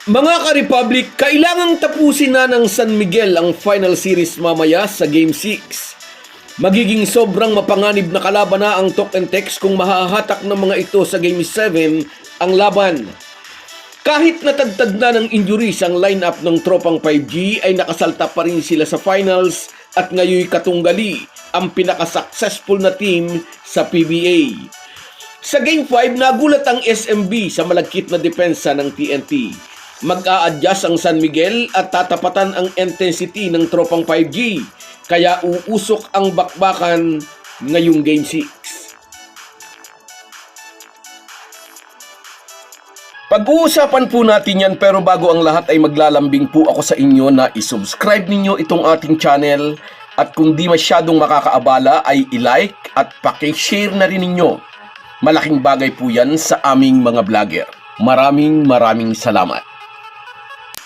Mga ka-Republic, kailangang tapusin na ng San Miguel ang final series mamaya sa Game 6. Magiging sobrang mapanganib na kalaban na ang Talk and Text kung mahahatak ng mga ito sa Game 7 ang laban. Kahit natagtad na ng injuries ang lineup ng tropang 5G ay nakasalta pa rin sila sa finals at ngayon katunggali ang pinaka-successful na team sa PBA. Sa Game 5, nagulat ang SMB sa malagkit na depensa ng TNT. Mag-a-adjust ang San Miguel at tatapatan ang intensity ng tropang 5G, kaya uusok ang bakbakan ngayong Game 6. Pag-uusapan po natin yan, pero bago ang lahat ay maglalambing po ako sa inyo na isubscribe ninyo itong ating channel at kung di masyadong makakaabala ay i-like at paki-share na rin ninyo. Malaking bagay po yan sa aming mga vlogger. Maraming salamat.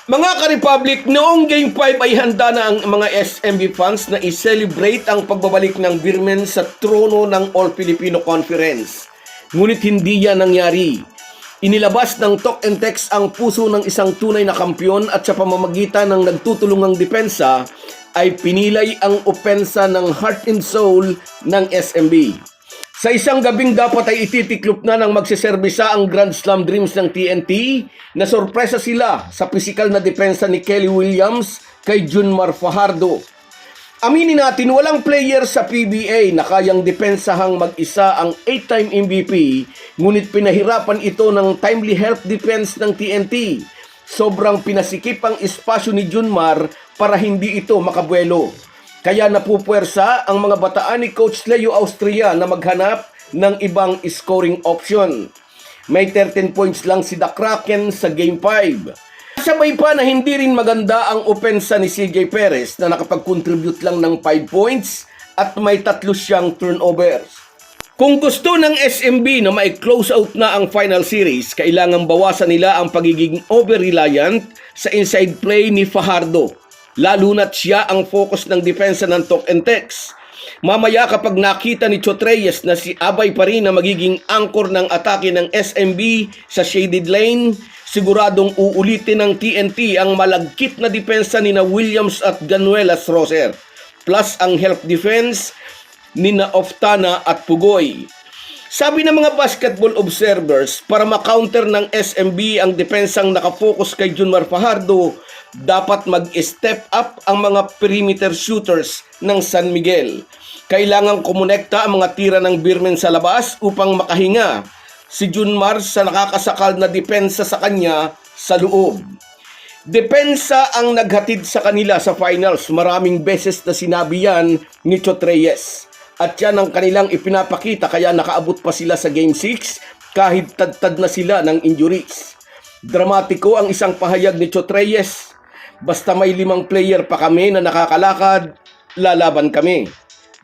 Mga ka-Republic, noong Game 5 ay handa na ang mga SMB fans na i-celebrate ang pagbabalik ng Beermen sa trono ng All-Filipino Conference. Ngunit hindi yan nangyari. Inilabas ng Talk and Text ang puso ng isang tunay na kampyon at sa pamamagitan ng nagtutulungang depensa ay pinilay ang opensa ng heart and soul ng SMB. Sa isang gabing dapat ay ititiklop na ng magsiserbisa ang Grand Slam Dreams ng TNT na sorpresa sila sa pisikal na depensa ni Kelly Williams kay Junmar Fajardo. Aminin natin, walang player sa PBA na kayang depensahang mag-isa ang 8-time MVP, ngunit pinahirapan ito ng timely help defense ng TNT. Sobrang pinasikip ang espasyo ni Junmar para hindi ito makabuelo. Kaya napupuwersa ang mga bataan ni Coach Leo Austria na maghanap ng ibang scoring option. May 13 points lang si The Kraken sa Game 5. Sabay pa na hindi rin maganda ang opensa ni CJ Perez na nakapag-contribute lang ng 5 points at may 3 siyang turnovers. Kung gusto ng SMB na mai-close out na ang final series, kailangang bawasan nila ang pagiging over-reliant sa inside play ni Fajardo. Lalo na't siya ang focus ng depensa ng Talk and Text. Mamaya kapag nakita ni Chotreyes na si Abay pa rin na magiging anchor ng atake ng SMB sa shaded lane, siguradong uulitin ng TNT ang malagkit na depensa ni na Williams at Ganuelas Roser, plus ang help defense ni na Oftana at Pugoy. Sabi ng mga basketball observers, para ma-counter ng SMB ang depensang nakafocus kay Junmar Fajardo, dapat mag-step up ang mga perimeter shooters ng San Miguel. Kailangang kumonekta ang mga tira ng Beermen sa labas upang makahinga si Junmar sa nakakasakal na depensa sa kanya sa loob. Depensa ang naghatid sa kanila sa finals. Maraming beses na sinabi yan ni Chotreyes. At yan ang kanilang ipinapakita kaya nakaabot pa sila sa Game 6 kahit tad-tad na sila ng injuries. Dramatiko ang isang pahayag ni Chotreyes. Basta may 5 player pa kami na nakakalakad, lalaban kami.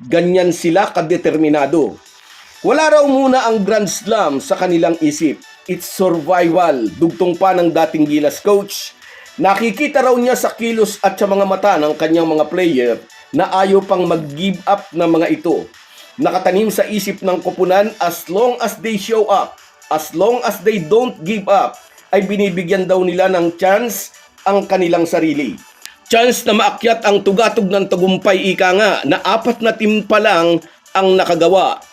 Ganyan sila kadeterminado. Wala raw muna ang Grand Slam sa kanilang isip. It's survival. Dugtong pa ng dating Gilas coach. Nakikita raw niya sa kilos at sa mga mata ng kanyang mga player na ayaw pang mag-give up ng mga ito. Nakatanim sa isip ng koponan, as long as they show up, as long as they don't give up, ay binibigyan daw nila ng chance ang kanilang sarili. Chance na maakyat ang tugatog ng tagumpay, ika nga, na 4 na team pa lang ang nakagawa.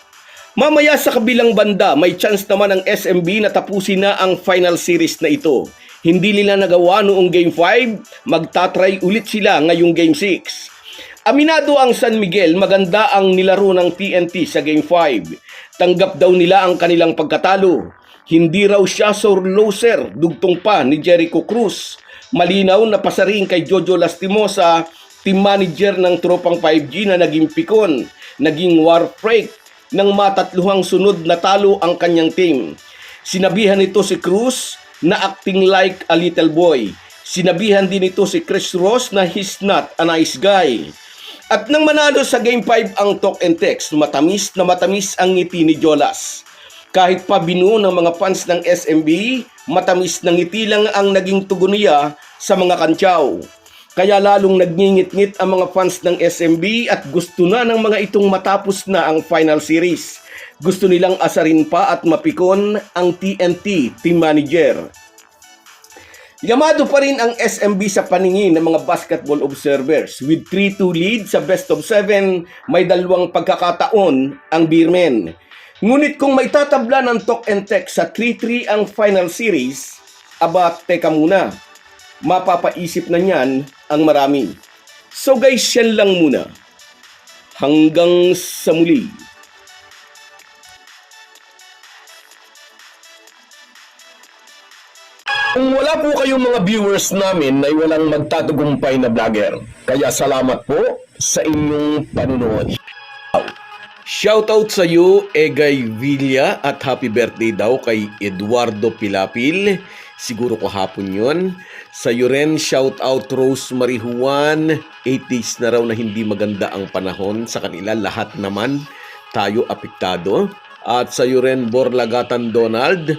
Mamaya sa kabilang banda, may chance naman ang SMB na tapusin na ang final series na ito. Hindi nila nagawa noong Game 5, magtatry ulit sila ngayong Game 6. Aminado ang San Miguel, maganda ang nilaro ng TNT sa Game 5. Tanggap daw nila ang kanilang pagkatalo. Hindi raw siya sore loser, dugtong pa ni Jericho Cruz. Malinaw na pasaring kay Jojo Lastimosa, team manager ng tropang 5G na naging pikon, naging war freak nang matatluhang sunod na talo ang kanyang team. Sinabihan nito si Cruz na acting like a little boy. Sinabihan din nito si Chris Ross na he's not a nice guy. At nang manalo sa Game 5 ang Talk and Text, matamis na matamis ang ngiti ni Jolas. Kahit pa binuo ng mga fans ng SMB, matamis na ngiti lang ang naging tugon niya sa mga kantyaw. Kaya lalong nagngingit-ngit ang mga fans ng SMB at gusto na ng mga itong matapos na ang final series. Gusto nilang asarin pa at mapikon ang TNT team manager. Yamado pa rin ang SMB sa paningin ng mga basketball observers. With 3-2 lead sa best of 7, may dalawang pagkakataon ang Beermen. Ngunit kung may tatabla ng talk and text sa 3-3 ang final series, aba teka muna, mapapaisip na niyan ang marami. So guys, yan lang muna. Hanggang sa muli. Kung wala po kayong mga viewers namin ay walang magtatagumpay na vlogger. Kaya salamat po sa inyong panunood. Shoutout sa iyo, Egay Villa, at happy birthday daw kay Eduardo Pilapil. Siguro kahapon yun. Sa iyo rin, shoutout Rosemary Juan. 8 days na raw na hindi maganda ang panahon sa kanila. Lahat naman tayo apektado. At sa iyo rin, Borlagatan Donald.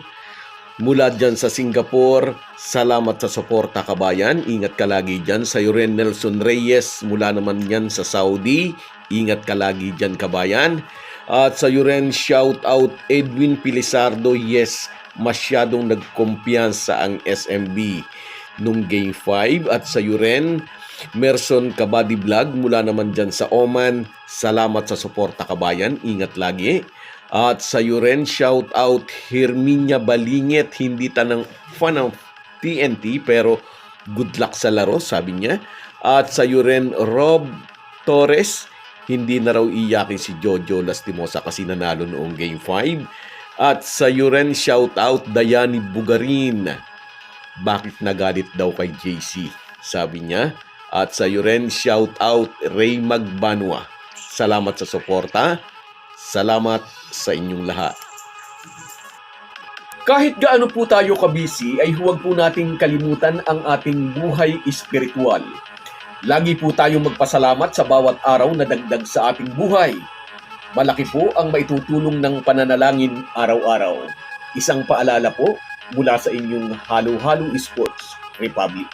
Mula dyan sa Singapore, salamat sa suporta kabayan. Ingat ka lagi dyan. Sa iyo rin, Nelson Reyes, mula naman yan sa Saudi. Ingat ka lagi dyan kabayan. At sa iyo rin, shout out Edwin Pilisardo. Yes, masyadong nagkumpiyansa ang SMB nung Game 5. At sa iyo rin, Merson Kabady Vlog, mula naman dyan sa Oman. Salamat sa suporta kabayan. Ingat lagi. At sa iyo rin, shout out Herminia Balingit, hindi tanang fan ng TNT pero good luck sa laro, sabi niya. At sa iyo rin, Rob Torres, hindi na raw iyakin si Jojo Lastimosa kasi nanalo noong Game 5. At sa iyo rin, shout out Dayani Bugarin, bakit nagalit daw kay JC, sabi niya. At sa iyo rin, shout out Ray Magbanwa, salamat sa suporta. Salamat sa inyong lahat. Kahit gaano po tayo kabisi, ay huwag po nating kalimutan ang ating buhay espiritual. Lagi po tayong magpasalamat sa bawat araw na dagdag sa ating buhay. Malaki po ang maitutulong ng pananalangin araw-araw. Isang paalala po mula sa inyong Halo Halo Sports Republic.